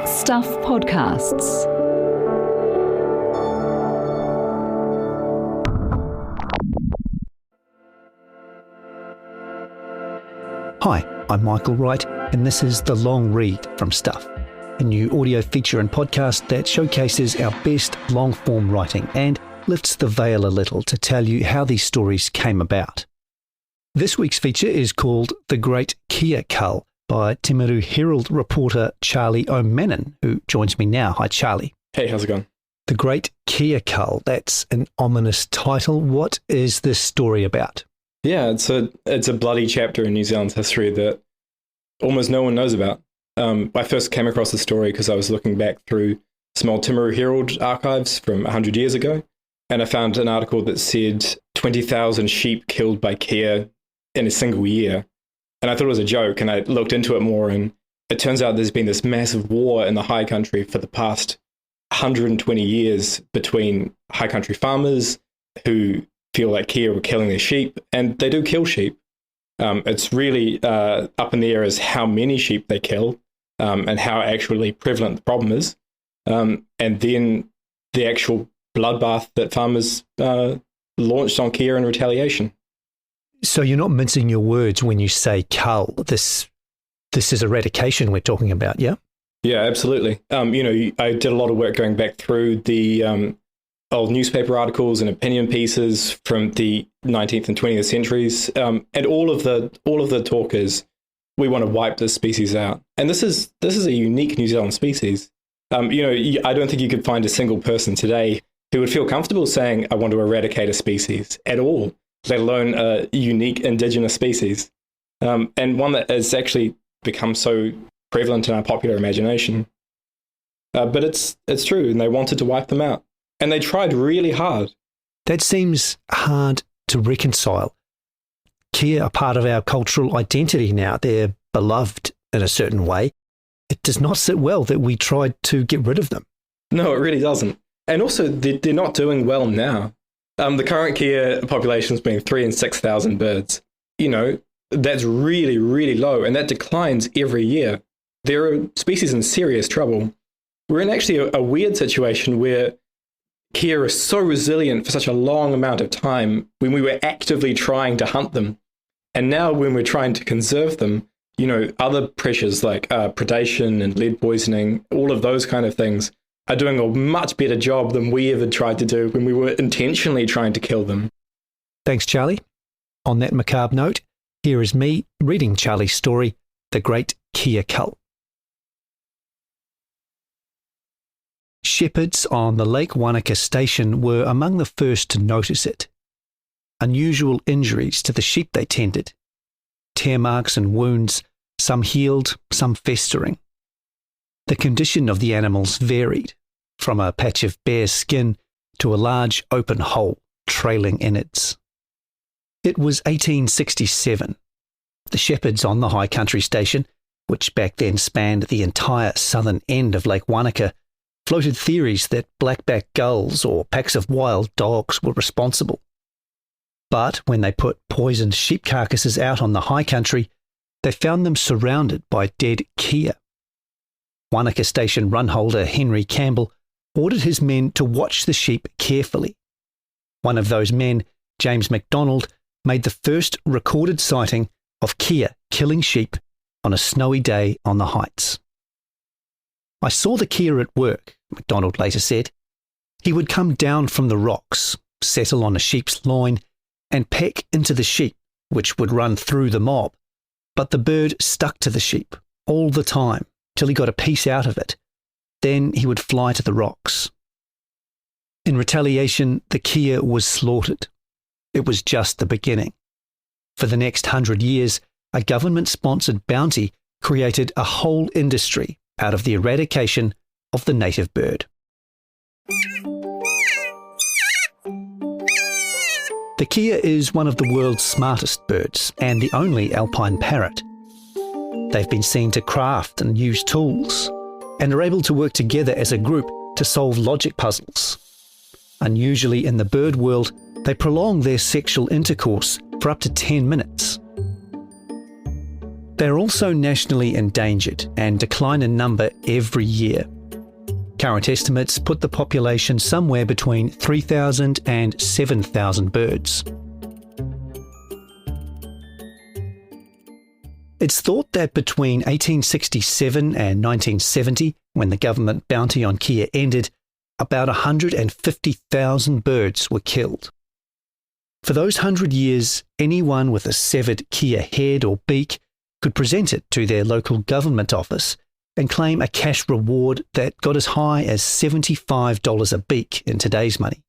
Stuff Podcasts. Hi, I'm Michael Wright, and this is The Long Read from Stuff, a new audio feature and podcast that showcases our best long-form writing and lifts the veil a little to tell you how these stories came about. This week's feature is called The Great Kia Cull by Timaru Herald reporter Charlie O'Mannon, who joins me now. Hi, Charlie. Hey, how's it going? The Great Kia Cull, that's an ominous title. What is this story about? Yeah, it's a bloody chapter in New Zealand's history that almost no one knows about. I first came across the story because I was looking back through some old Timaru Herald archives from 100 years ago, and I found an article that said 20,000 sheep killed by Kia in a single year. And I thought it was a joke, and I looked into it more, and it turns out there's been this massive war in the high country for the past 120 years between high country farmers who feel like Kia were killing their sheep, and they do kill sheep. It's really up in the air as how many sheep they kill and how actually prevalent the problem is. And then the actual bloodbath that farmers launched on Kia in retaliation. So you're not mincing your words when you say cull. This is eradication we're talking about, yeah? Yeah, absolutely. I did a lot of work going back through the old newspaper articles and opinion pieces from the 19th and 20th centuries, and all of the talk is we want to wipe this species out. And this is a unique New Zealand species. I don't think you could find a single person today who would feel comfortable saying, I want to eradicate a species at all, let alone a unique indigenous species, and one that has actually become so prevalent in our popular imagination. But it's true, and they wanted to wipe them out. And they tried really hard. That seems hard to reconcile. Kia are part of our cultural identity now. They're beloved in a certain way. It does not sit well that we tried to get rid of them. No, it really doesn't. And also, they're not doing well now. The current Kia population has been 3,000 and 6,000 birds. That's really, really low, and that declines every year. There are species in serious trouble. We're in actually a weird situation where Kia are so resilient for such a long amount of time when we were actively trying to hunt them. And now when we're trying to conserve them, other pressures like predation and lead poisoning, all of those kind of things are doing a much better job than we ever tried to do when we were intentionally trying to kill them. Thanks, Charlie. On that macabre note, here is me reading Charlie's story, The Great Kia Cull. Shepherds on the Lake Wanaka station were among the first to notice it. Unusual injuries to the sheep they tended. Tear marks and wounds, some healed, some festering. The condition of the animals varied, from a patch of bare skin to a large open hole trailing innards. It was 1867. The shepherds on the high country station, which back then spanned the entire southern end of Lake Wanaka, floated theories that blackback gulls or packs of wild dogs were responsible. But when they put poisoned sheep carcasses out on the high country, they found them surrounded by dead Kia. Wanaka Station runholder Henry Campbell ordered his men to watch the sheep carefully. One of those men, James MacDonald, made the first recorded sighting of Kia killing sheep on a snowy day on the heights. I saw the Kia at work, MacDonald later said. He would come down from the rocks, settle on a sheep's loin, and peck into the sheep, which would run through the mob. But the bird stuck to the sheep all the time, till he got a piece out of it. Then he would fly to the rocks. In retaliation, the Kia was slaughtered. It was just the beginning. For the next 100 years, a government-sponsored bounty created a whole industry out of the eradication of the native bird. The Kia is one of the world's smartest birds and the only alpine parrot. They've been seen to craft and use tools, and are able to work together as a group to solve logic puzzles. Unusually in the bird world, they prolong their sexual intercourse for up to 10 minutes. They're also nationally endangered and decline in number every year. Current estimates put the population somewhere between 3,000 and 7,000 birds. It's thought that between 1867 and 1970, when the government bounty on kea ended, about 150,000 birds were killed. For those 100 years, anyone with a severed kea head or beak could present it to their local government office and claim a cash reward that got as high as $75 a beak in today's money.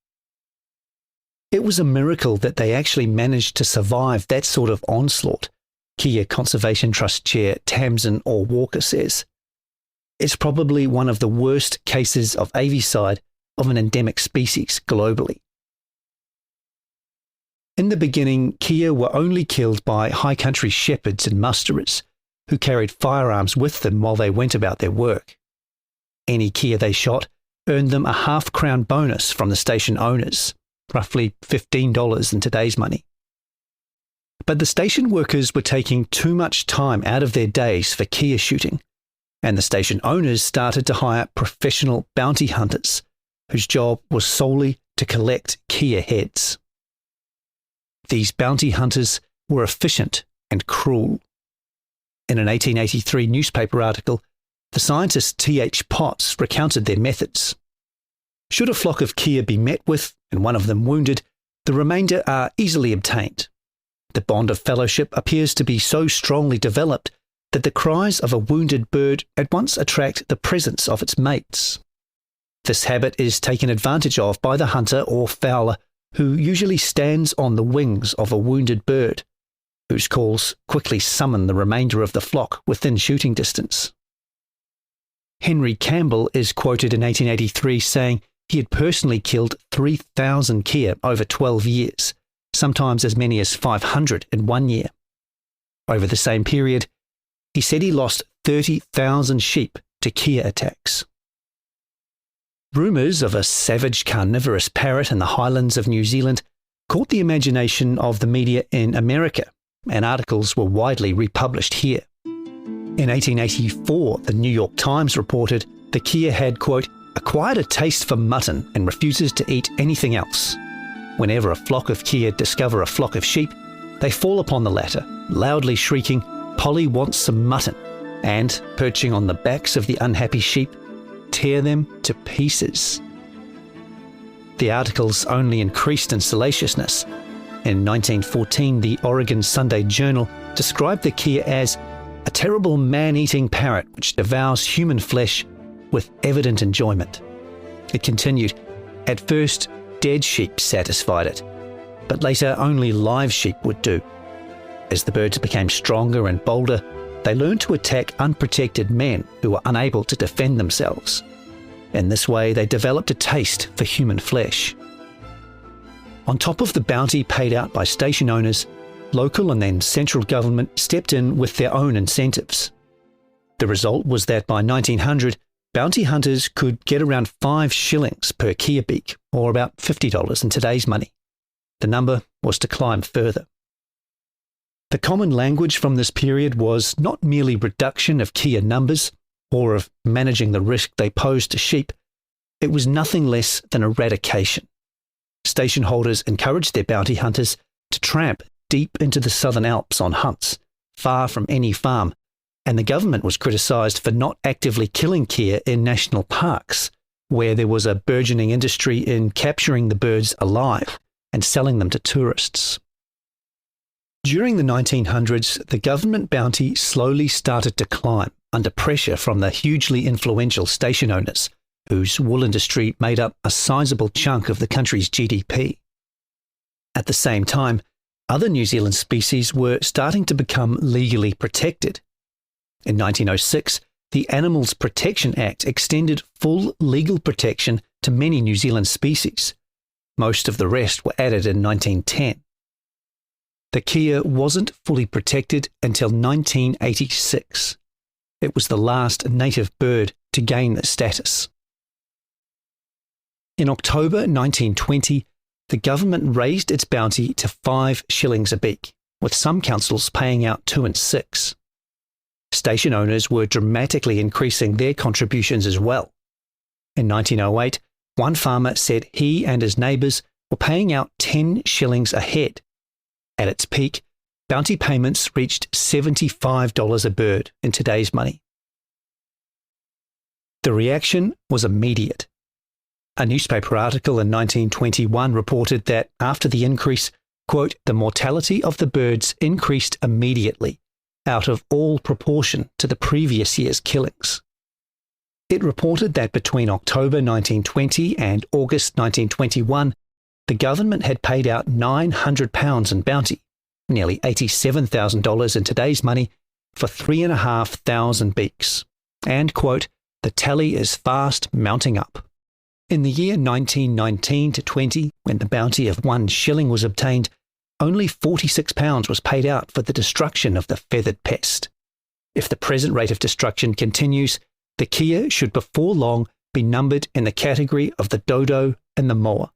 It was a miracle that they actually managed to survive that sort of onslaught, Kea Conservation Trust Chair Tamsin Orr Walker says. It's probably one of the worst cases of avicide of an endemic species globally. In the beginning, kea were only killed by high country shepherds and musterers, who carried firearms with them while they went about their work. Any kea they shot earned them a half-crown bonus from the station owners, roughly $15 in today's money. But the station workers were taking too much time out of their days for kea shooting, and the station owners started to hire professional bounty hunters, whose job was solely to collect kea heads. These bounty hunters were efficient and cruel. In an 1883 newspaper article, the scientist T.H. Potts recounted their methods. Should a flock of kea be met with and one of them wounded, the remainder are easily obtained. The bond of fellowship appears to be so strongly developed that the cries of a wounded bird at once attract the presence of its mates. This habit is taken advantage of by the hunter or fowler, who usually stands on the wings of a wounded bird, whose calls quickly summon the remainder of the flock within shooting distance. Henry Campbell is quoted in 1883 saying he had personally killed 3,000 kea over 12 years, sometimes as many as 500 in 1 year. Over the same period, he said he lost 30,000 sheep to kea attacks. Rumours of a savage carnivorous parrot in the highlands of New Zealand caught the imagination of the media in America, and articles were widely republished here. In 1884, the New York Times reported the kea had, quote, acquired a taste for mutton and refuses to eat anything else. Whenever a flock of kea discover a flock of sheep, they fall upon the latter, loudly shrieking, "Polly wants some mutton," and, perching on the backs of the unhappy sheep, tear them to pieces. The articles only increased in salaciousness. In 1914, the Oregon Sunday Journal described the kea as a terrible man-eating parrot which devours human flesh with evident enjoyment. It continued, at first, dead sheep satisfied it, but later only live sheep would do. As the birds became stronger and bolder, they learned to attack unprotected men who were unable to defend themselves. In this way, they developed a taste for human flesh. On top of the bounty paid out by station owners, local and then central government stepped in with their own incentives. The result was that by 1900, bounty hunters could get around 5 shillings per kea beak, or about $50 in today's money. The number was to climb further. The common language from this period was not merely reduction of kea numbers, or of managing the risk they posed to sheep. It was nothing less than eradication. Station holders encouraged their bounty hunters to tramp deep into the Southern Alps on hunts, far from any farm, and the government was criticised for not actively killing kea in national parks, where there was a burgeoning industry in capturing the birds alive and selling them to tourists. During the 1900s, the government bounty slowly started to climb under pressure from the hugely influential station owners, whose wool industry made up a sizable chunk of the country's GDP. At the same time, other New Zealand species were starting to become legally protected. In 1906, the Animals Protection Act extended full legal protection to many New Zealand species. Most of the rest were added in 1910. The kea wasn't fully protected until 1986. It was the last native bird to gain this status. In October 1920, the government raised its bounty to 5 shillings a beak, with some councils paying out 2 and 6. station owners were dramatically increasing their contributions as well. In 1908, one farmer said he and his neighbours were paying out 10 shillings a head. At its peak, bounty payments reached $75 a bird in today's money. The reaction was immediate. A newspaper article in 1921 reported that after the increase, quote, the mortality of the birds increased immediately, out of all proportion to the previous year's killings. It reported that between October 1920 and August 1921, the government had paid out £900 in bounty, nearly $87,000 in today's money, for 3,500 beaks. And, quote, the tally is fast mounting up. In the year 1919 to 20, when the bounty of 1 shilling was obtained, only £46 was paid out for the destruction of the feathered pest. If the present rate of destruction continues, the kea should before long be numbered in the category of the dodo and the moa.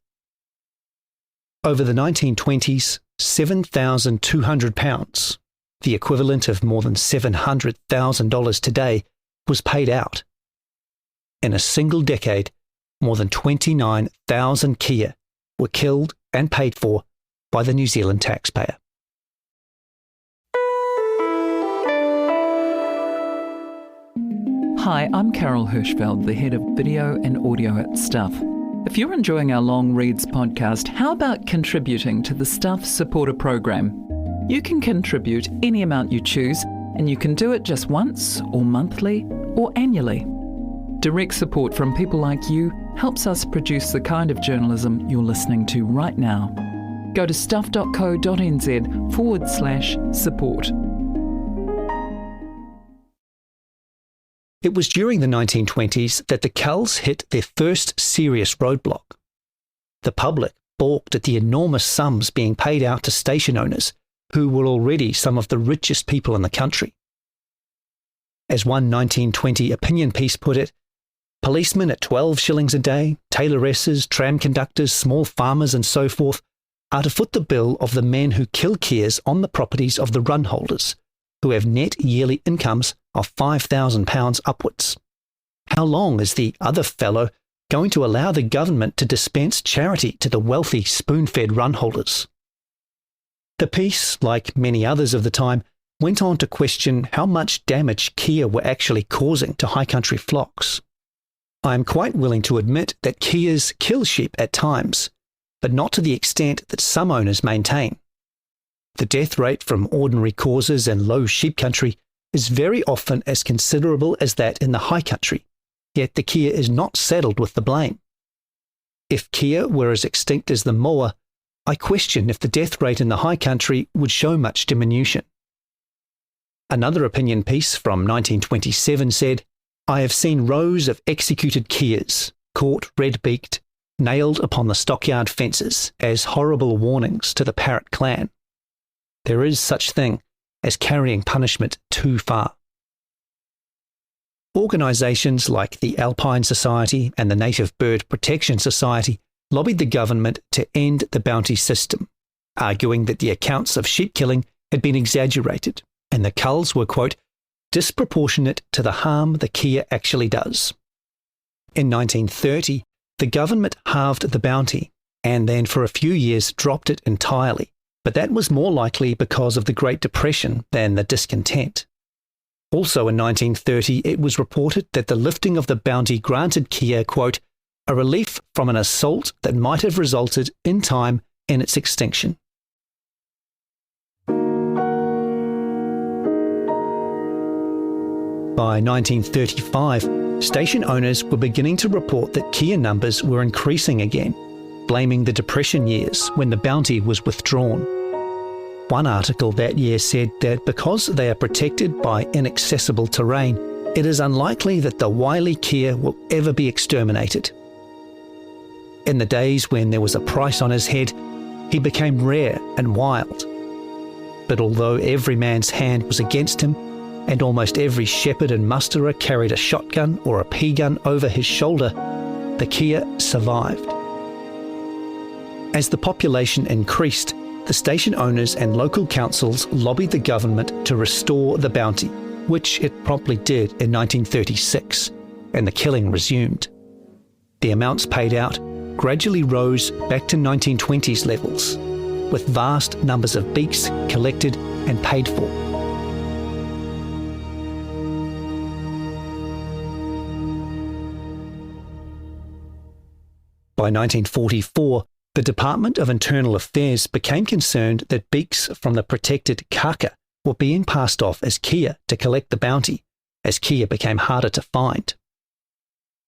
Over the 1920s, £7,200, the equivalent of more than $700,000 today, was paid out. In a single decade, more than 29,000 kea were killed and paid for by the New Zealand taxpayer. Hi, I'm Carol Hirschfeld, the head of video and audio at Stuff. If you're enjoying our Long Reads podcast, how about contributing to the Stuff supporter program? You can contribute any amount you choose, and you can do it just once, or monthly, or annually. Direct support from people like you helps us produce the kind of journalism you're listening to right now. Go to stuff.co.nz/support. It was during the 1920s that the culls hit their first serious roadblock. The public balked at the enormous sums being paid out to station owners, who were already some of the richest people in the country. As one 1920 opinion piece put it, policemen at 12 shillings a day, tailoresses, tram conductors, small farmers and so forth are to foot the bill of the men who kill keas on the properties of the run holders, who have net yearly incomes of £5,000 upwards. How long is the other fellow going to allow the government to dispense charity to the wealthy spoon-fed run holders? The piece, like many others of the time, went on to question how much damage kea were actually causing to high country flocks. I am quite willing to admit that keas kill sheep at times, but not to the extent that some owners maintain. The death rate from ordinary causes in low sheep country is very often as considerable as that in the high country, yet the kea is not saddled with the blame. If kea were as extinct as the moa, I question if the death rate in the high country would show much diminution. Another opinion piece from 1927 said, I have seen rows of executed keas, caught red-beaked, nailed upon the stockyard fences as horrible warnings to the parrot clan. There is such thing as carrying punishment too far. Organisations like the Alpine Society and the Native Bird Protection Society lobbied the government to end the bounty system, arguing that the accounts of sheep killing had been exaggerated and the culls were, quote, disproportionate to the harm the kea actually does. In 1930, the government halved the bounty and then for a few years dropped it entirely, but that was more likely because of the Great Depression than the discontent. Also in 1930, it was reported that the lifting of the bounty granted kea, quote, a relief from an assault that might have resulted in time in its extinction. By 1935, station owners were beginning to report that kea numbers were increasing again, blaming the Depression years when the bounty was withdrawn. One article that year said that because they are protected by inaccessible terrain, it is unlikely that the wily kea will ever be exterminated. In the days when there was a price on his head, he became rare and wild. But although every man's hand was against him, and almost every shepherd and musterer carried a shotgun or a pea gun over his shoulder, the kea survived. As the population increased, the station owners and local councils lobbied the government to restore the bounty, which it promptly did in 1936, and the killing resumed. The amounts paid out gradually rose back to 1920s levels, with vast numbers of beaks collected and paid for. By 1944, the Department of Internal Affairs became concerned that beaks from the protected kaka were being passed off as kia to collect the bounty, as kia became harder to find.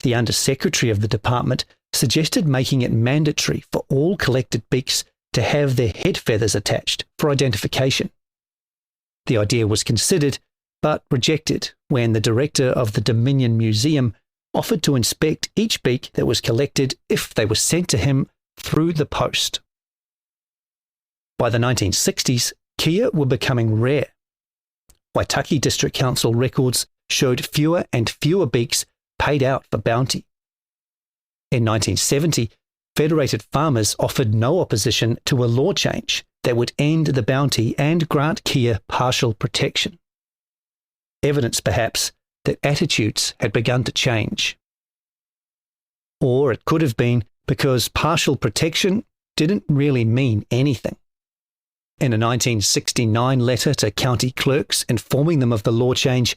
The Under-Secretary of the department suggested making it mandatory for all collected beaks to have their head feathers attached for identification. The idea was considered, but rejected when the director of the Dominion Museum offered to inspect each beak that was collected if they were sent to him through the post. By the 1960s, kia were becoming rare. Waitaki District Council records showed fewer and fewer beaks paid out for bounty. In 1970, federated farmers offered no opposition to a law change that would end the bounty and grant kia partial protection. Evidence, perhaps, that attitudes had begun to change. Or it could have been because partial protection didn't really mean anything. In a 1969 letter to county clerks informing them of the law change,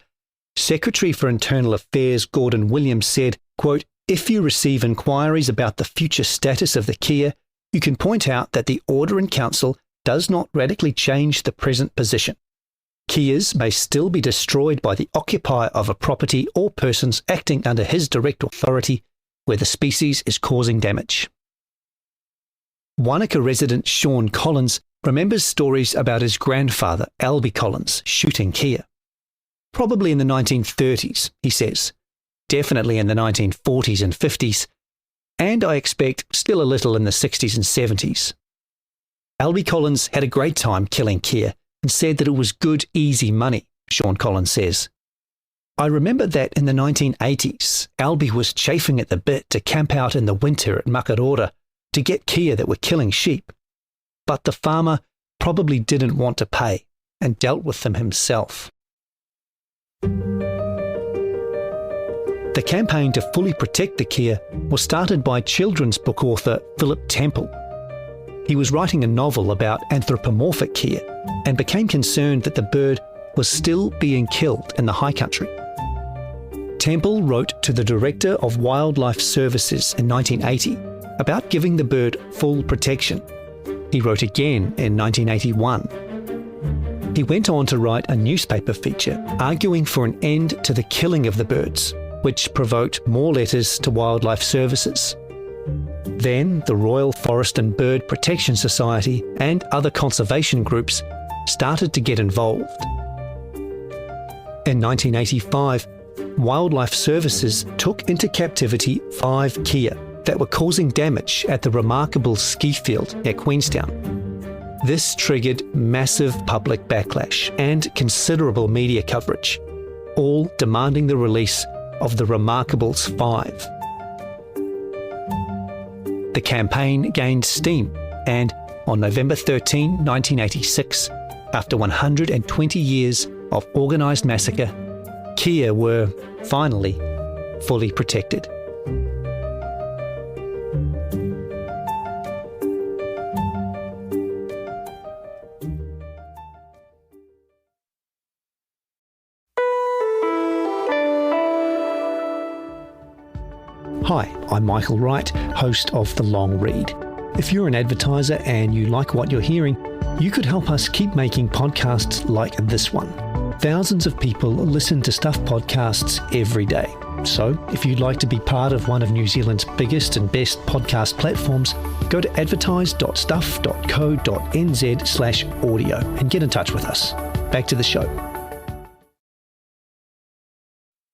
Secretary for Internal Affairs Gordon Williams said, quote, "If you receive inquiries about the future status of the kia, you can point out that the Order in Council does not radically change the present position. Kias may still be destroyed by the occupier of a property or persons acting under his direct authority where the species is causing damage." Wanaka resident Sean Collins remembers stories about his grandfather, Albie Collins, shooting kia. Probably in the 1930s, he says, definitely in the 1940s and 50s, and I expect still a little in the 60s and 70s. Albie Collins had a great time killing kia and said that it was good, easy money, Sean Collins says. I remember that in the 1980s, Albie was chafing at the bit to camp out in the winter at Makarora to get kia that were killing sheep, but the farmer probably didn't want to pay and dealt with them himself. The campaign to fully protect the kia was started by children's book author Philip Temple. He was writing a novel about anthropomorphic kia and became concerned that the bird was still being killed in the high country. Temple wrote to the Director of Wildlife Services in 1980 about giving the bird full protection. He wrote again in 1981. He went on to write a newspaper feature arguing for an end to the killing of the birds, which provoked more letters to Wildlife Services. Then the Royal Forest and Bird Protection Society and other conservation groups started to get involved. In 1985, Wildlife Services took into captivity 5 kia that were causing damage at the remarkable ski field near Queenstown. This triggered massive public backlash and considerable media coverage, all demanding the release of the Remarkables 5. The campaign gained steam, and on November 13, 1986, after 120 years of organised massacre, kia were finally fully protected. Hi, I'm Michael Wright, host of The Long Read. If you're an advertiser and you like what you're hearing, you could help us keep making podcasts like this one. Thousands of people listen to Stuff podcasts every day. So if you'd like to be part of one of New Zealand's biggest and best podcast platforms, go to advertise.stuff.co.nz/audio and get in touch with us. Back to the show.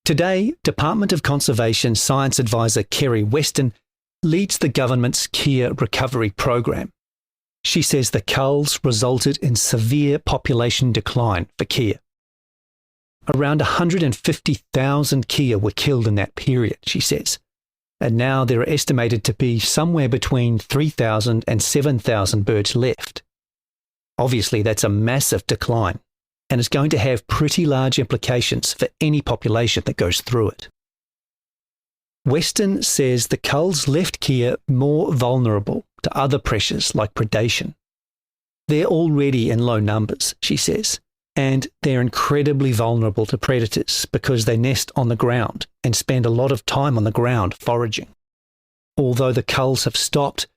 Today, Department of Conservation Science Advisor Kerry Weston leads the government's kia recovery program. She says the culls resulted in severe population decline for kia. Around 150,000 kia were killed in that period, she says, and now there are estimated to be somewhere between 3,000 and 7,000 birds left. Obviously, that's a massive decline. and is going to have pretty large implications for any population that goes through it. Weston says the culls left kea more vulnerable to other pressures like predation. They're already in low numbers, she says, and they're incredibly vulnerable to predators because they nest on the ground and spend a lot of time on the ground foraging. Although the culls have stopped,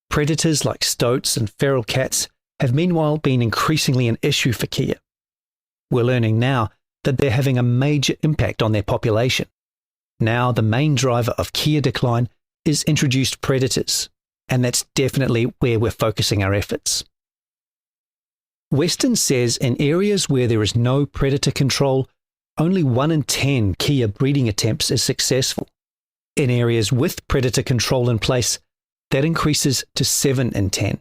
predators like stoats and feral cats have meanwhile been increasingly an issue for kea. We're learning now that they're having a major impact on their population. Now the main driver of kea decline is introduced predators, and that's definitely where we're focusing our efforts. Weston says in areas where there is no predator control, only 1 in 10 kea breeding attempts is successful. In areas with predator control in place, that increases to 7 in 10.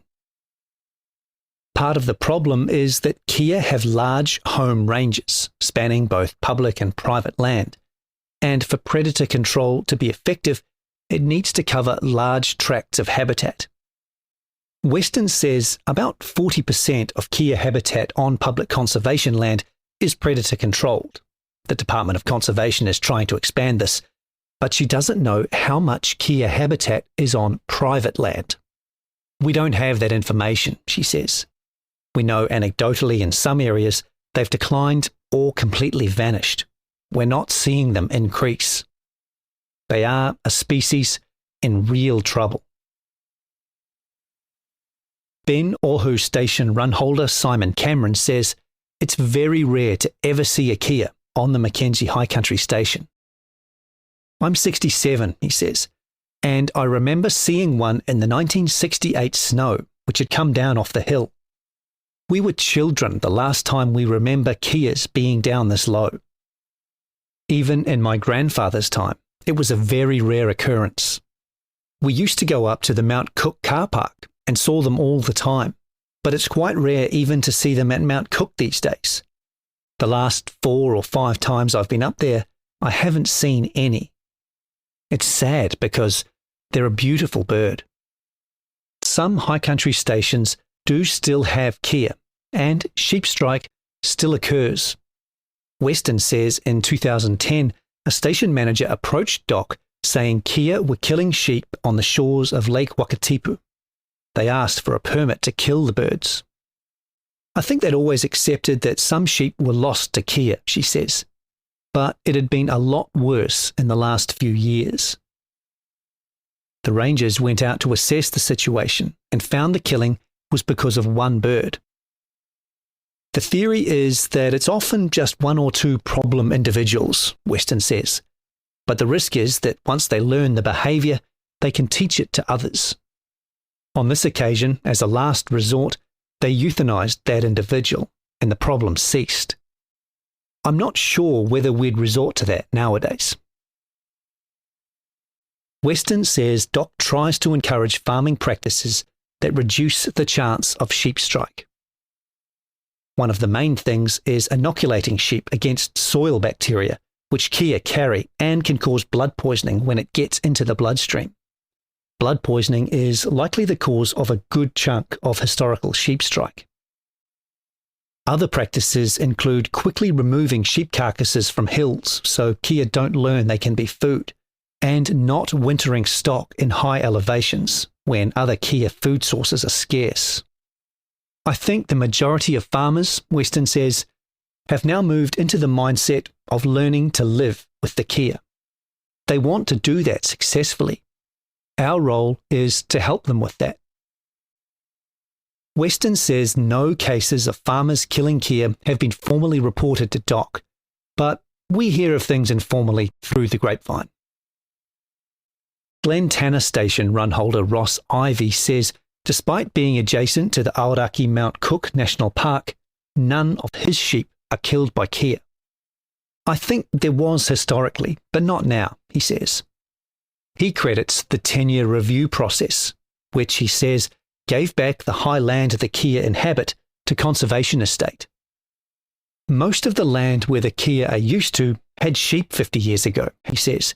Part of the problem is that kea have large home ranges, spanning both public and private land, and for predator control to be effective, it needs to cover large tracts of habitat. Weston says about 40% of kea habitat on public conservation land is predator controlled. The Department of Conservation is trying to expand this, but she doesn't know how much kea habitat is on private land. We don't have that information, she says. We know anecdotally in some areas they've declined or completely vanished. We're not seeing them increase. They are a species in real trouble. Ben Oahu Station run holder Simon Cameron says it's very rare to ever see a kea on the Mackenzie High Country Station. I'm 67, he says, and I remember seeing one in the 1968 snow, which had come down off the hill. We were children the last time we remember keas being down this low. Even in my grandfather's time, it was a very rare occurrence. We used to go up to the Mount Cook car park and saw them all the time, but it's quite rare even to see them at Mount Cook these days. The last 4 or 5 times I've been up there, I haven't seen any. It's sad because they're a beautiful bird. Some high country stations do still have kea, and sheep strike still occurs. Weston says in 2010, a station manager approached Doc saying kea were killing sheep on the shores of Lake Wakatipu. They asked for a permit to kill the birds. I think they'd always accepted that some sheep were lost to kea, she says, but it had been a lot worse in the last few years. The rangers went out to assess the situation and found the killing was because of one bird. The theory is that it's often just 1 or 2 problem individuals, Weston says, but the risk is that once they learn the behaviour, they can teach it to others. On this occasion, as a last resort, they euthanized that individual and the problem ceased. I'm not sure whether we'd resort to that nowadays. Weston says Doc tries to encourage farming practices that reduce the chance of sheep strike. One of the main things is inoculating sheep against soil bacteria, which kea carry and can cause blood poisoning when it gets into the bloodstream. Blood poisoning is likely the cause of a good chunk of historical sheep strike. Other practices include quickly removing sheep carcasses from hills so kea don't learn they can be food, and not wintering stock in high elevations when other kea food sources are scarce. I think the majority of farmers, Weston says, have now moved into the mindset of learning to live with the kea. They want to do that successfully. Our role is to help them with that. Weston says no cases of farmers killing kea have been formally reported to Doc, but we hear of things informally through the grapevine. Glen Tanner Station run holder Ross Ivey says despite being adjacent to the Aoraki Mount Cook National Park, none of his sheep are killed by kea. I think there was historically, but not now, he says. He credits the 10-year review process, which he says gave back the high land the kea inhabit to conservation estate. Most of the land where the kea are used to had sheep 50 years ago, he says,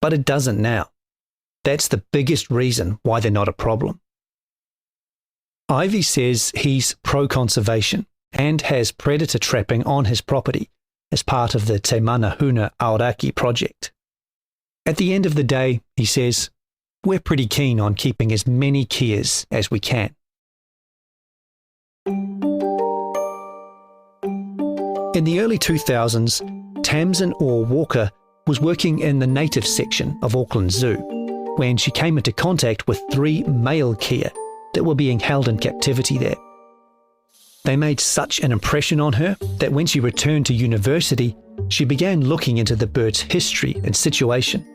but it doesn't now. That's the biggest reason why they're not a problem. Ivy says he's pro-conservation and has predator trapping on his property as part of the Te Manahuna Aoraki project. At the end of the day, he says, we're pretty keen on keeping as many keas as we can. In the early 2000s, Tamsin Orr Walker was working in the native section of Auckland Zoo when she came into contact with 3 male kea that were being held in captivity there. They made such an impression on her that when she returned to university, she began looking into the bird's history and situation.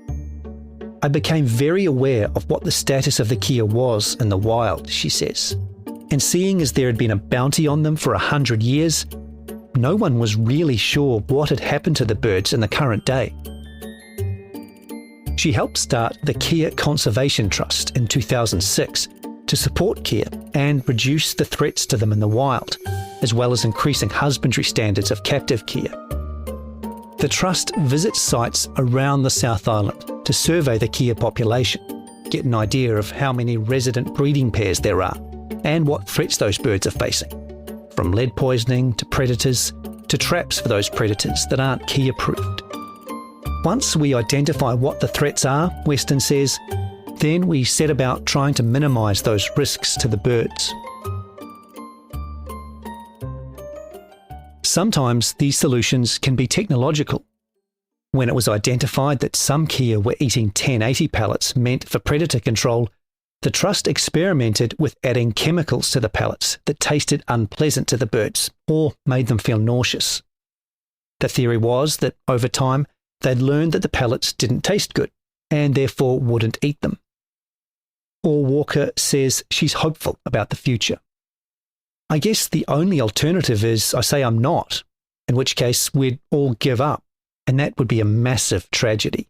I became very aware of what the status of the kea was in the wild, she says, and seeing as there had been a bounty on them for 100 years, no one was really sure what had happened to the birds in the current day. She helped start the Kea Conservation Trust in 2006 to support kea and reduce the threats to them in the wild, as well as increasing husbandry standards of captive kea. The Trust visits sites around the South Island to survey the kea population, get an idea of how many resident breeding pairs there are, and what threats those birds are facing, from lead poisoning to predators to traps for those predators that aren't kea-approved. Once we identify what the threats are, Weston says, then we set about trying to minimise those risks to the birds. Sometimes these solutions can be technological. When it was identified that some kea were eating 1080 pellets meant for predator control, the Trust experimented with adding chemicals to the pellets that tasted unpleasant to the birds or made them feel nauseous. The theory was that over time they'd learned that the pellets didn't taste good and therefore wouldn't eat them. Orr Walker says she's hopeful about the future. I guess the only alternative is I say I'm not, in which case we'd all give up, and that would be a massive tragedy.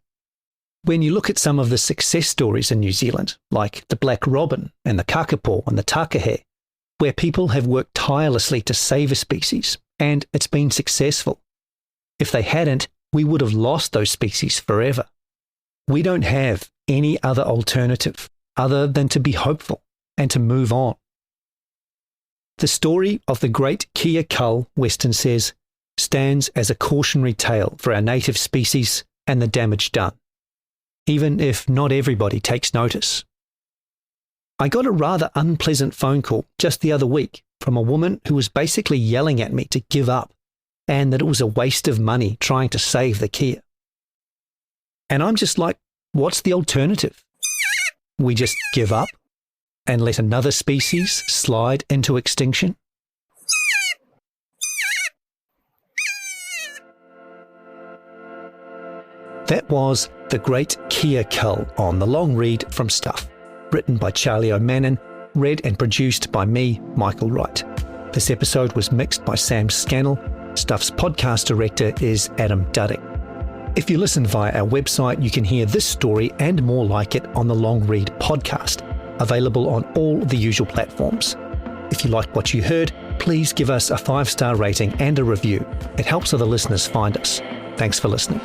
When you look at some of the success stories in New Zealand, like the black robin and the kakapo and the takahe, where people have worked tirelessly to save a species, and it's been successful. If they hadn't, we would have lost those species forever. We don't have any other alternative other than to be hopeful and to move on. The story of the great kea cull, Weston says, stands as a cautionary tale for our native species and the damage done, even if not everybody takes notice. I got a rather unpleasant phone call just the other week from a woman who was basically yelling at me to give up and that it was a waste of money trying to save the kea. And I'm just like, what's the alternative? We just give up and let another species slide into extinction? That was The Great Kea Cull on The Long Read from Stuff, written by Charlie O'Mannon, read and produced by me, Michael Wright. This episode was mixed by Sam Scannell. Stuff's podcast director is Adam Dudding. If you listen via our website, you can hear this story and more like it on the Long Read podcast, available on all the usual platforms. If you liked what you heard, please give us a 5-star rating and a review. It helps other listeners find us. Thanks for listening.